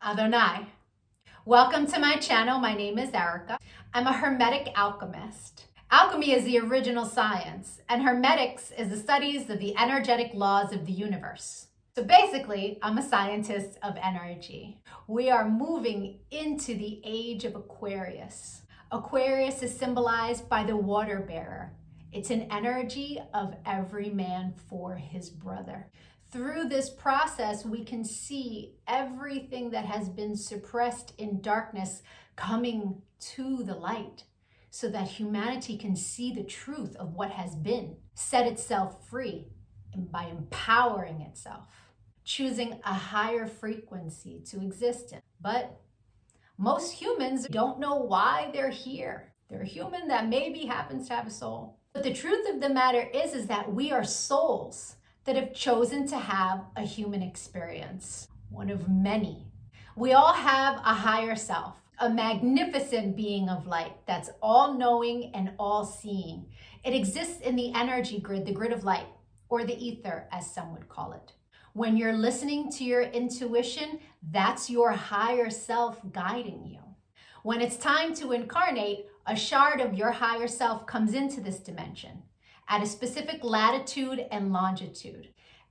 Adonai. Welcome to my channel. My name is Erica. I'm a Hermetic alchemist. Alchemy is the original science, and Hermetics is the studies of the energetic laws of the universe. So basically, I'm a scientist of energy. We are moving into the age of Aquarius. Aquarius is symbolized by the water bearer. It's an energy of every man for his brother. Through this process, we can see everything that has been suppressed in darkness coming to the light so that humanity can see the truth of what has been, set itself free, and by empowering itself, choosing a higher frequency to exist in. But most humans don't know why they're here. They're a human that maybe happens to have a soul. But the truth of the matter is that we are souls that have chosen to have a human experience, one of many. We all have a higher self, a magnificent being of light that's all-knowing and all-seeing. It exists in the energy grid, the grid of light, or the ether, as some would call it. When you're listening to your intuition, that's your higher self guiding you. When it's time to incarnate, a shard of your higher self comes into this dimension at a specific latitude and longitude.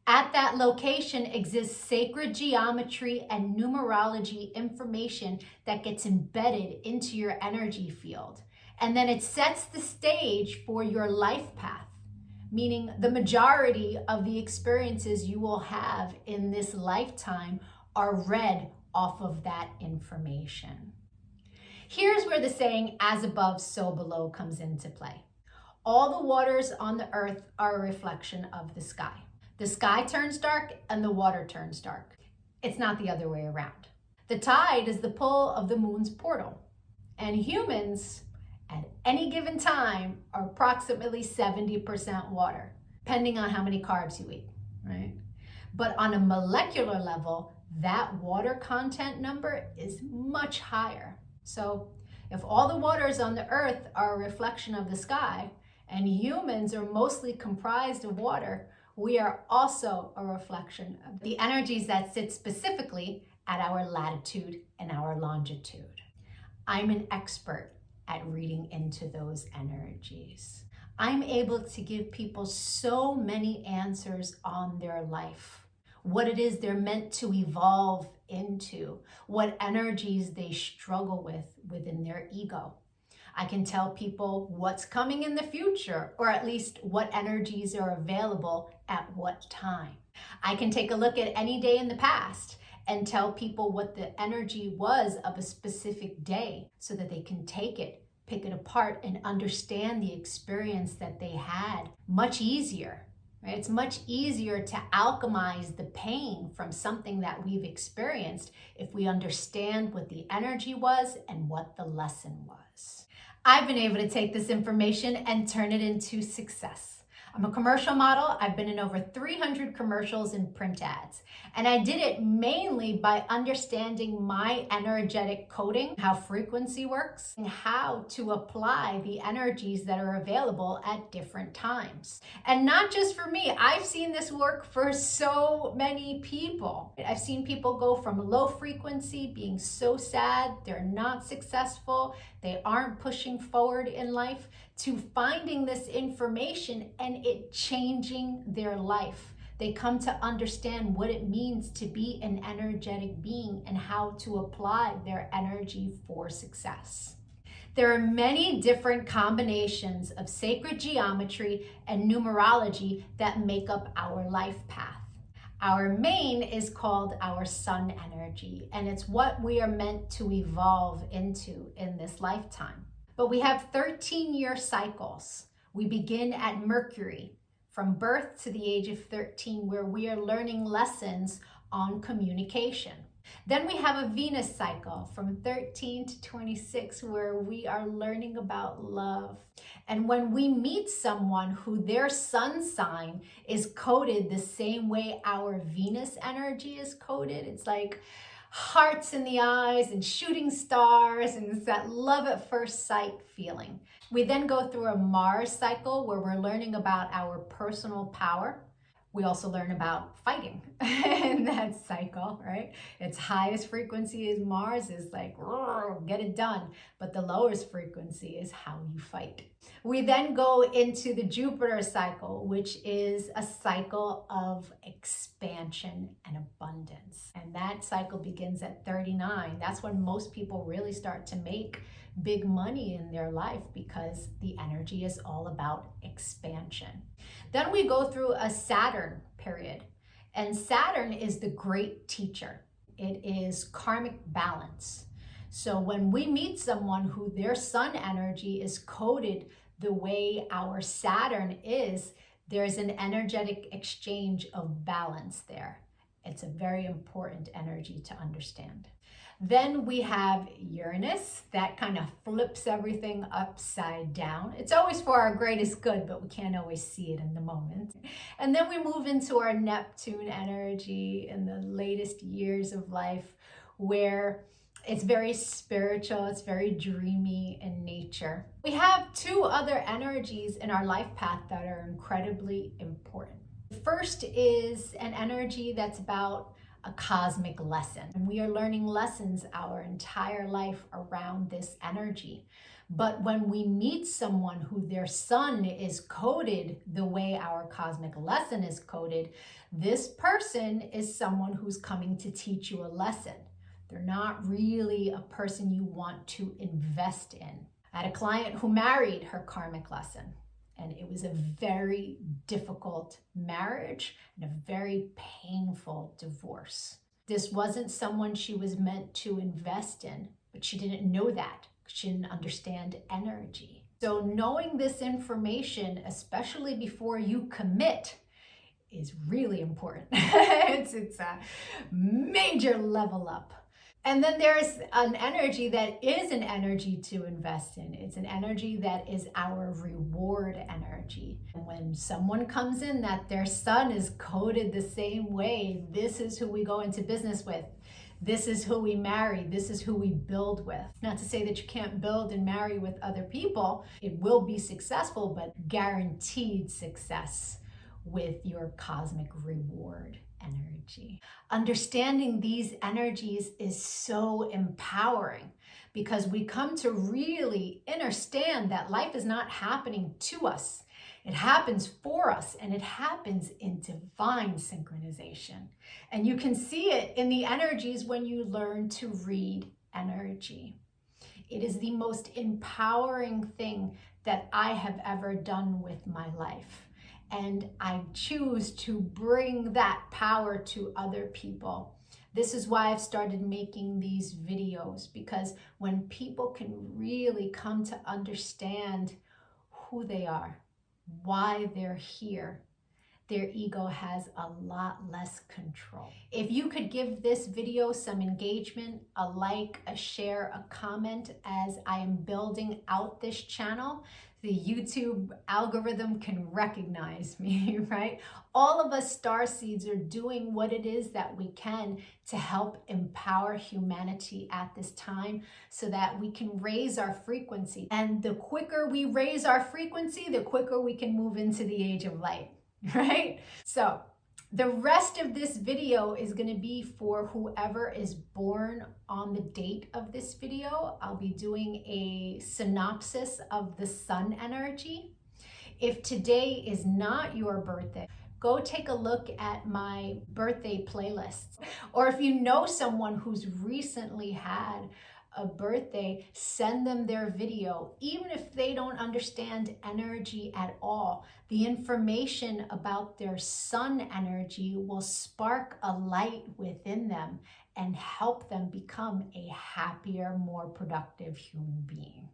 At that location exists sacred geometry and numerology information that gets embedded into your energy field. And then it sets the stage for your life path, meaning the majority of the experiences you will have in this lifetime are read off of that information. Here's where the saying, as above, so below, comes into play. All the waters on the earth are a reflection of the sky. The sky turns dark and the water turns dark. It's not the other way around. The tide is the pull of the moon's portal. And humans, at any given time, are approximately 70% water, depending on how many carbs you eat, right? But on a molecular level, that water content number is much higher. So if all the waters on the earth are a reflection of the sky, and humans are mostly comprised of water, we are also a reflection of the energies that sit specifically at our latitude and our longitude. I'm an expert at reading into those energies. I'm able to give people so many answers on their life, what it is they're meant to evolve into, what energies they struggle with within their ego. I can tell people what's coming in the future, or at least what energies are available at what time. I can take a look at any day in the past and tell people what the energy was of a specific day so that they can take it, pick it apart, and understand the experience that they had much easier. Right? It's much easier to alchemize the pain from something that we've experienced if we understand what the energy was and what the lesson was. I've been able to take this information and turn it into success. I'm a commercial model. I've been in over 300 commercials and print ads. And I did it mainly by understanding my energetic coding, how frequency works, and how to apply the energies that are available at different times. And not just for me, I've seen this work for so many people. I've seen people go from low frequency, being so sad, they're not successful, they aren't pushing forward in life, to finding this information and it changing their life. They come to understand what it means to be an energetic being and how to apply their energy for success. There are many different combinations of sacred geometry and numerology that make up our life path. Our main is called our sun energy, and it's what we are meant to evolve into in this lifetime. But we have 13-year cycles. We begin at Mercury, from birth to the age of 13, where we are learning lessons on communication. Then we have a Venus cycle from 13 to 26, where we are learning about love. And when we meet someone who their sun sign is coded the same way our Venus energy is coded, it's like hearts in the eyes and shooting stars, and it's that love at first sight feeling. We then go through a Mars cycle where we're learning about our personal power. We also learn about fighting in that cycle, right? Its highest frequency is Mars, is like, get it done. But the lowest frequency is how you fight. We then go into the Jupiter cycle, which is a cycle of expansion and abundance. And that cycle begins at 39. That's when most people really start to make big money in their life, because the energy is all about expansion. Then we go through a Saturn period, and Saturn is the great teacher. It is karmic balance. So when we meet someone who their sun energy is coded the way our Saturn is, there's an energetic exchange of balance there. It's a very important energy to understand. Then we have Uranus, that kind of flips everything upside down. It's always for our greatest good, but we can't always see it in the moment. And then we move into our Neptune energy in the latest years of life, where it's very spiritual, it's very dreamy in nature. We have two other energies in our life path that are incredibly important. First is an energy that's about a cosmic lesson. And we are learning lessons our entire life around this energy. But when we meet someone who their sun is coded the way our cosmic lesson is coded, this person is someone who's coming to teach you a lesson. They're not really a person you want to invest in. I had a client who married her karmic lesson, and it was a very difficult marriage and a very painful divorce. This wasn't someone she was meant to invest in, but she didn't know that. She didn't understand energy. So knowing this information, especially before you commit, is really important. It's a major level up. And then there's an energy that is an energy to invest in. It's an energy that is our reward energy. And when someone comes in that their sun is coded the same way, this is who we go into business with. This is who we marry. This is who we build with. Not to say that you can't build and marry with other people. It will be successful, but guaranteed success with your cosmic reward energy. Understanding these energies is so empowering, because we come to really understand that life is not happening to us. It happens for us, and it happens in divine synchronization. And you can see it in the energies when you learn to read energy. It is the most empowering thing that I have ever done with my life. And I choose to bring that power to other people. This is why I've started making these videos, because when people can really come to understand who they are, why they're here, their ego has a lot less control. If you could give this video some engagement, a like, a share, a comment, as I am building out this channel, the YouTube algorithm can recognize me, right? All of us starseeds are doing what it is that we can to help empower humanity at this time, so that we can raise our frequency. And the quicker we raise our frequency, the quicker we can move into the age of light, right? So the rest of this video is going to be for whoever is born on the date of this video. I'll be doing a synopsis of the sun energy. If today is not your birthday, go take a look at my birthday playlists. Or if you know someone who's recently had a birthday, send them their video. Even if they don't understand energy at all, the information about their sun energy will spark a light within them and help them become a happier, more productive human being.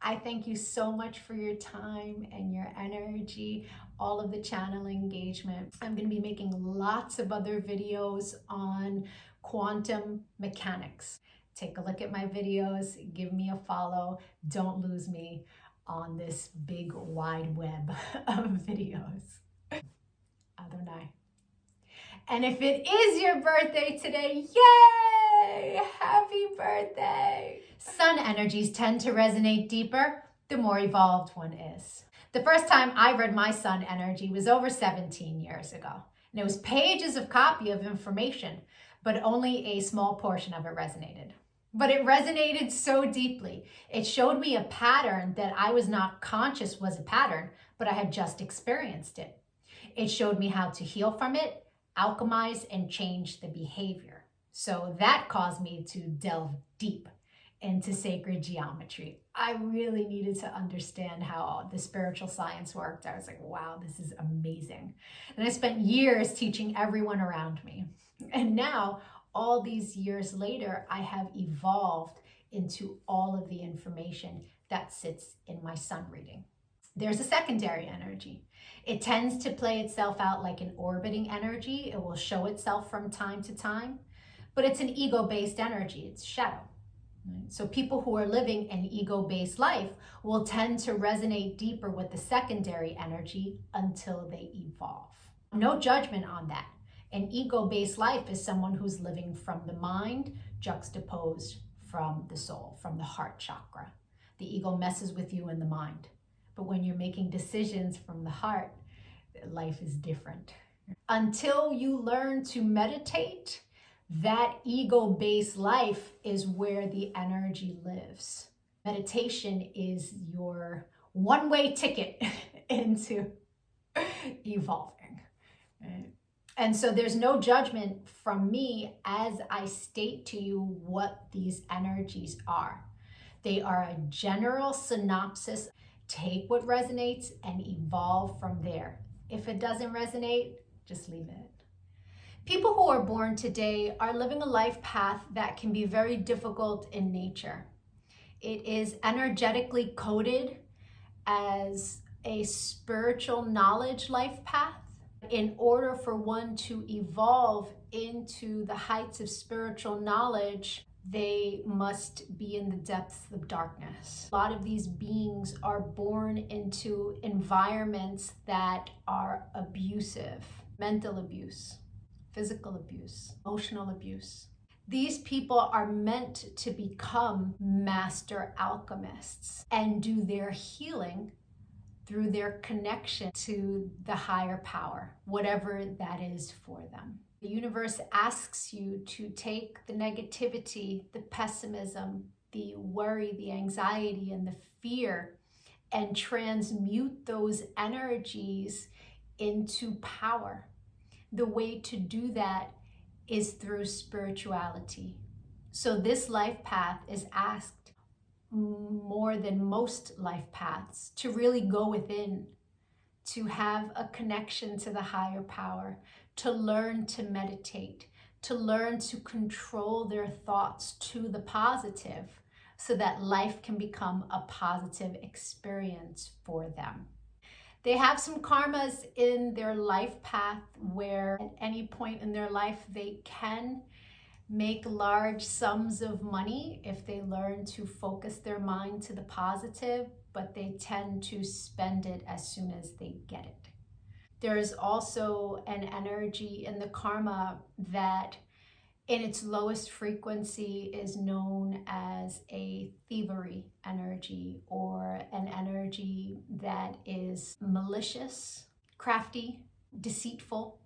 I thank you so much for your time and your energy, all of the channel engagement. I'm going to be making lots of other videos on quantum mechanics. Take a look at my videos, give me a follow. Don't lose me on this big wide web of videos. Adonai. And if it is your birthday today, yay! Happy birthday! Sun energies tend to resonate deeper the more evolved one is. The first time I read my sun energy was over 17 years ago. And it was pages of copy of information, but only a small portion of it resonated. But it resonated so deeply. It showed me a pattern that I was not conscious was a pattern, but I had just experienced it. It showed me how to heal from it, alchemize, and change the behavior. So that caused me to delve deep into sacred geometry. I really needed to understand how the spiritual science worked. I was like, wow, this is amazing. And I spent years teaching everyone around me. And now, all these years later, I have evolved into all of the information that sits in my sun reading. There's a secondary energy. It tends to play itself out like an orbiting energy. It will show itself from time to time, but it's an ego-based energy. It's shadow. So people who are living an ego-based life will tend to resonate deeper with the secondary energy until they evolve. No judgment on that. An ego-based life is someone who's living from the mind juxtaposed from the soul, from the heart chakra. The ego messes with you in the mind. But when you're making decisions from the heart, life is different. Until you learn to meditate, that ego-based life is where the energy lives. Meditation is your one-way ticket into evolving. And so there's no judgment from me as I state to you what these energies are. They are a general synopsis. Take what resonates and evolve from there. If it doesn't resonate, just leave it. People who are born today are living a life path that can be very difficult in nature. It is energetically coded as a spiritual knowledge life path. In order for one to evolve into the heights of spiritual knowledge, they must be in the depths of darkness. A lot of these beings are born into environments that are abusive, mental abuse, physical abuse, emotional abuse. These people are meant to become master alchemists and do their healing through their connection to the higher power, whatever that is for them. The universe asks you to take the negativity, the pessimism, the worry, the anxiety, and the fear, and transmute those energies into power. The way to do that is through spirituality. So this life path is asked more than most life paths to really go within, to have a connection to the higher power, to learn to meditate, to learn to control their thoughts to the positive so that life can become a positive experience for them. They have some karmas in their life path where at any point in their life they can make large sums of money if they learn to focus their mind to the positive, but they tend to spend it as soon as they get it. There is also an energy in the karma that in its lowest frequency is known as a thievery energy, or an energy that is malicious, crafty, deceitful.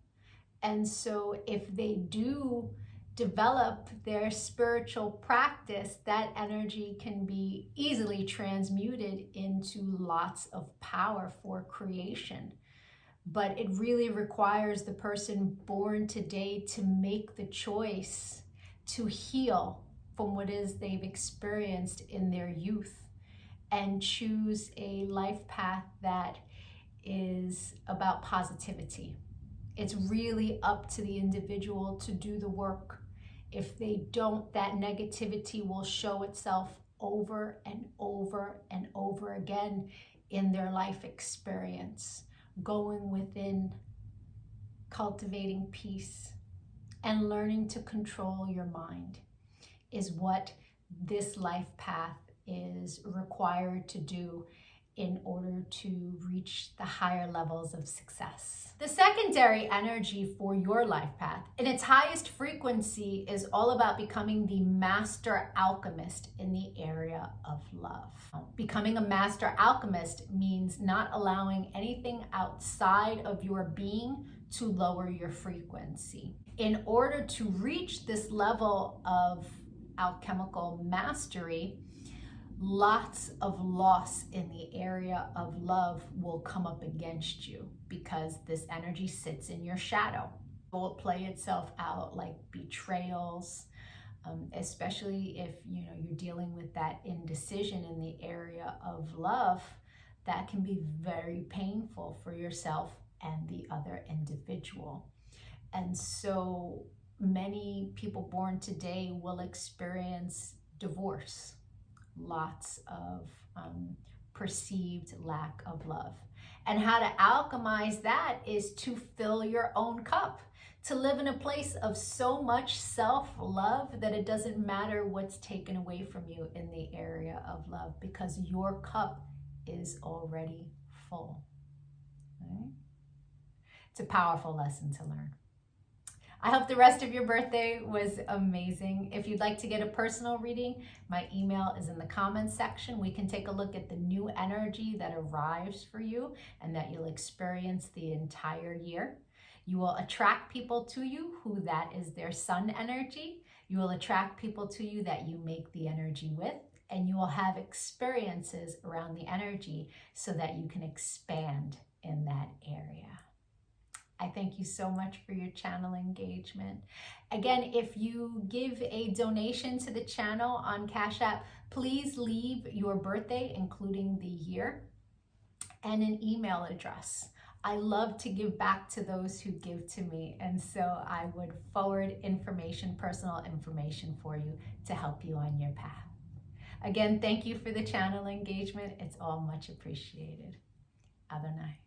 And so if they do develop their spiritual practice, that energy can be easily transmuted into lots of power for creation. But it really requires the person born today to make the choice to heal from what is they've experienced in their youth and choose a life path that is about positivity. It's really up to the individual to do the work. If they don't, that negativity will show itself over and over and over again in their life experience. Going within, cultivating peace, and learning to control your mind is what this life path is required to do in order to reach the higher levels of success. The secondary energy for your life path, in its highest frequency, is all about becoming the master alchemist in the area of love. Becoming a master alchemist means not allowing anything outside of your being to lower your frequency. In order to reach this level of alchemical mastery, lots of loss in the area of love will come up against you because this energy sits in your shadow. It will play itself out like betrayals, especially if you're dealing with that indecision in the area of love. That can be very painful for yourself and the other individual. And so many people born today will experience divorce, lots of perceived lack of love. And how to alchemize that is to fill your own cup, to live in a place of so much self-love that it doesn't matter what's taken away from you in the area of love, because your cup is already full. Right? It's a powerful lesson to learn. I hope the rest of your birthday was amazing. If you'd like to get a personal reading, my email is in the comments section. We can take a look at the new energy that arrives for you and that you'll experience the entire year. You will attract people to you who that is their sun energy. You will attract people to you that you make the energy with, and you will have experiences around the energy so that you can expand in that area. I thank you so much for your channel engagement. Again, if you give a donation to the channel on Cash App, please leave your birthday, including the year, and an email address. I love to give back to those who give to me, and so I would forward information, personal information for you to help you on your path. Again, thank you for the channel engagement. It's all much appreciated. Adonai.